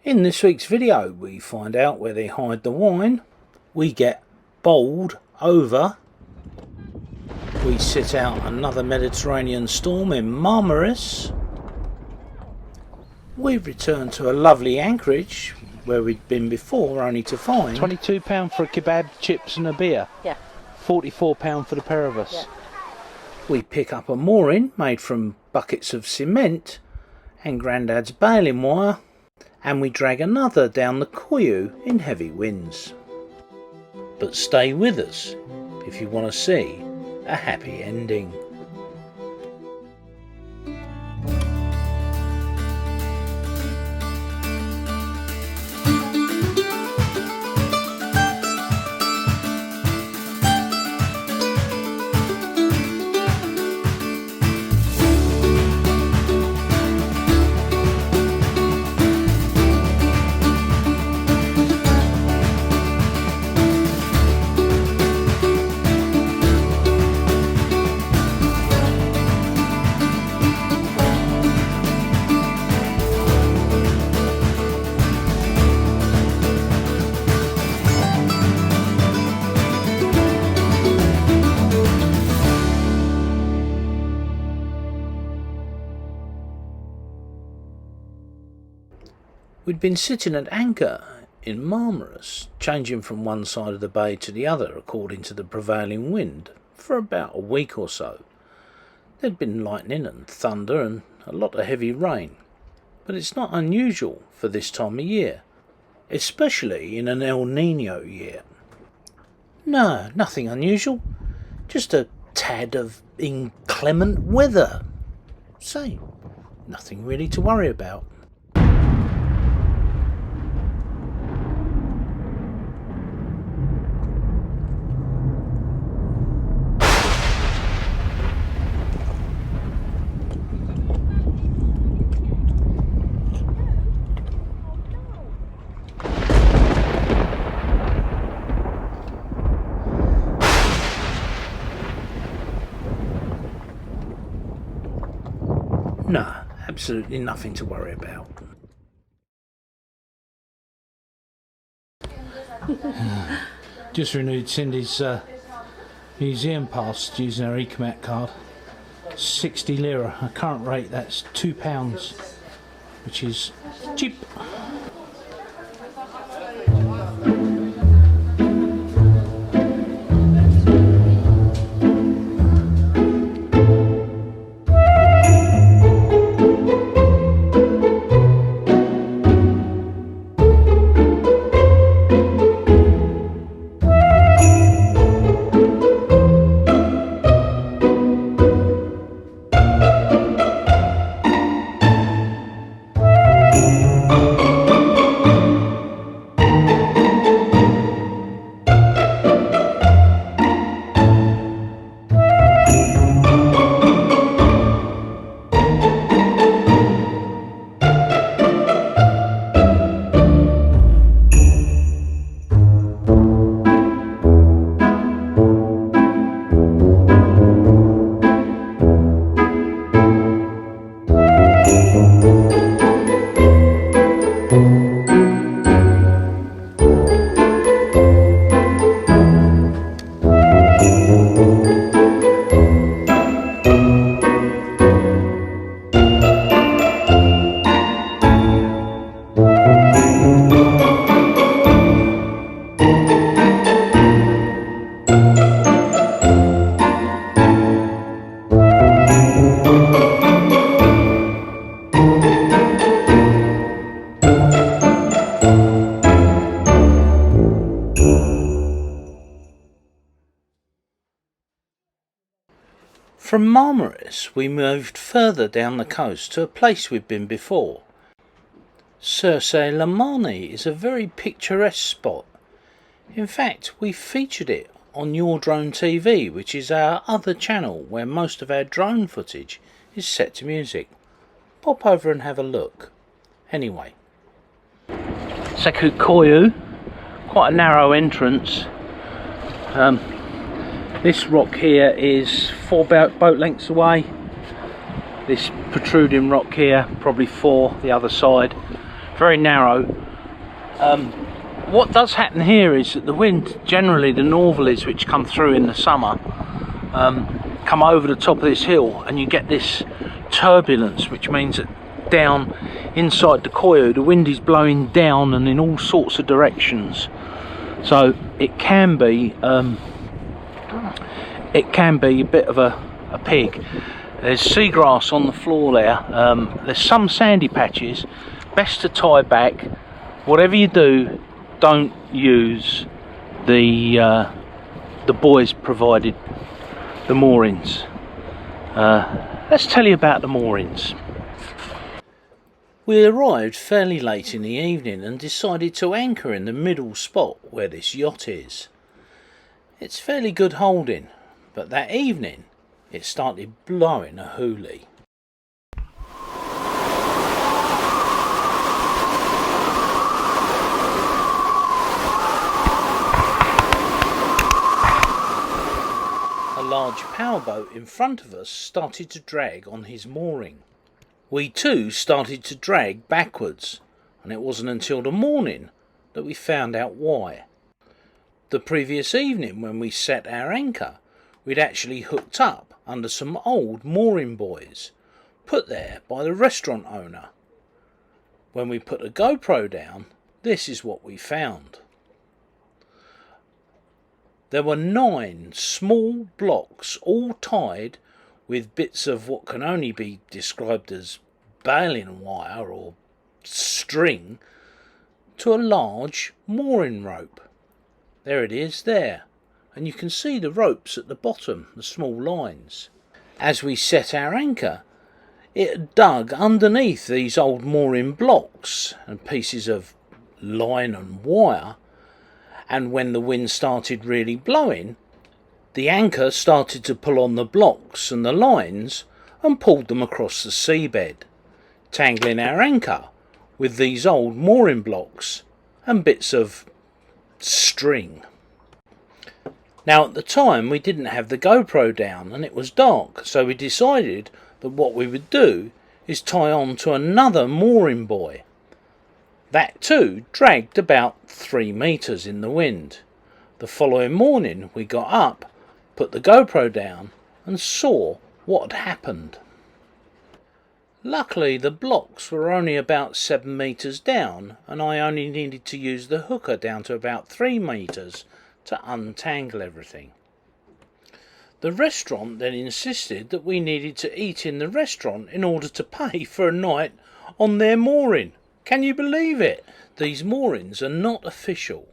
In this week's video we find out where they hide the wine, we get bowled over, we sit out another Mediterranean storm in Marmaris, we return to a lovely anchorage where we'd been before only to find £22 for a kebab, chips and a beer. Yeah. £44 for the pair of us. Yeah. We pick up a mooring made from buckets of cement and Grandad's baling wire, and we drag another down the Koyu in heavy winds. But stay with us if you want to see a happy ending. We'd been sitting at anchor in Marmaris, changing from one side of the bay to the other according to the prevailing wind, for about a week or so. There'd been lightning and thunder and a lot of heavy rain, but it's not unusual for this time of year, especially in an El Nino year. No, nothing unusual, just a tad of inclement weather. Say, nothing really to worry about. No, absolutely nothing to worry about. Just renewed Cindy's museum pass using her Ecomat card. 60 lira. At current rate that's £2, which is cheap. From Marmaris we moved further down the coast to a place we've been before. Circe-le-Marne is a very picturesque spot. In fact, we featured it on Your Drone TV, which is our other channel where most of our drone footage is set to music. Pop over and have a look. Anyway, Seku Koyu, quite a narrow entrance. This rock here is 4 boat lengths away. This protruding rock here, probably 4 the other side. very narrow. What does happen here is that the wind, generally the northerlies which come through in the summer, come over the top of this hill, and you get this turbulence, which means that down inside the koyo the wind is blowing down and in all sorts of directions, so it can be a bit of a pig. There's seagrass on the floor there. There's some sandy patches. Best to tie back. Whatever you do, don't use the boys provided the moorings. Let's tell you about the moorings. We arrived fairly late in the evening and decided to anchor in the middle spot where this yacht is. It's fairly good holding, but that evening it started blowing a hoolie. A large powerboat in front of us started to drag on his mooring. We too started to drag backwards, and it wasn't until the morning that we found out why. The previous evening when we set our anchor, we'd actually hooked up under some old mooring buoys put there by the restaurant owner. When we put a GoPro down, this is what we found. There were 9 small blocks, all tied with bits of what can only be described as baling wire or string to a large mooring rope. There it is there, and you can see the ropes at the bottom, the small lines. As we set our anchor, it dug underneath these old mooring blocks and pieces of line and wire, and when the wind started really blowing, the anchor started to pull on the blocks and the lines and pulled them across the seabed, tangling our anchor with these old mooring blocks and bits of string. Now at the time we didn't have the GoPro down and it was dark, so we decided that what we would do is tie on to another mooring buoy. That too dragged about 3 meters in the wind. The following morning we got up, put the GoPro down and saw what had happened. Luckily the blocks were only about 7 meters down, and I only needed to use the hooker down to about 3 meters to untangle everything. The restaurant then insisted that we needed to eat in the restaurant in order to pay for a night on their mooring. Can you believe it? These moorings are not official.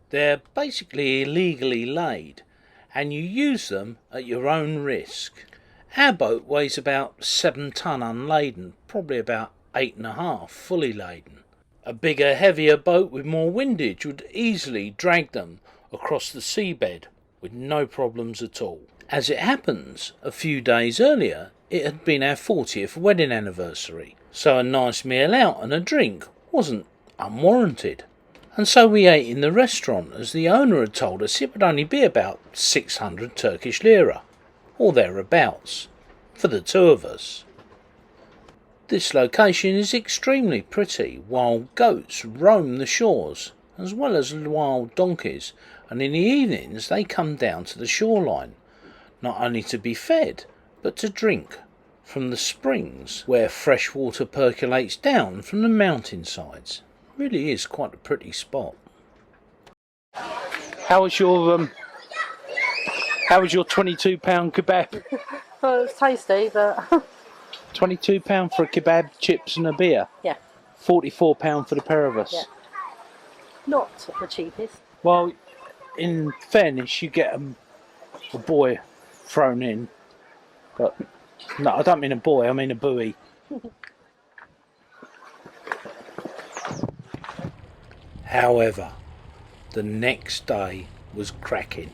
They're basically illegally laid, and you use them at your own risk. Our boat weighs about 7 ton unladen, probably about 8.5 fully laden. A bigger, heavier boat with more windage would easily drag them across the seabed with no problems at all. As it happens, a few days earlier it had been our 40th wedding anniversary, so a nice meal out and a drink wasn't unwarranted. And so we ate in the restaurant, as the owner had told us it would only be about 600 Turkish lira, or thereabouts, for the 2 of us. This location is extremely pretty. Wild goats roam the shores, as well as wild donkeys, and in the evenings they come down to the shoreline, not only to be fed, but to drink from the springs where fresh water percolates down from the mountainsides. It really is quite a pretty spot. How was your £22 kebab? Well, it was tasty, but £22 for a kebab, chips and a beer? yeah. £44 for the pair of us? Yeah. Not the cheapest. Well, in fairness, you get a buoy thrown in, but no, I don't mean a buoy, I mean a buoy. However, the next day was cracking.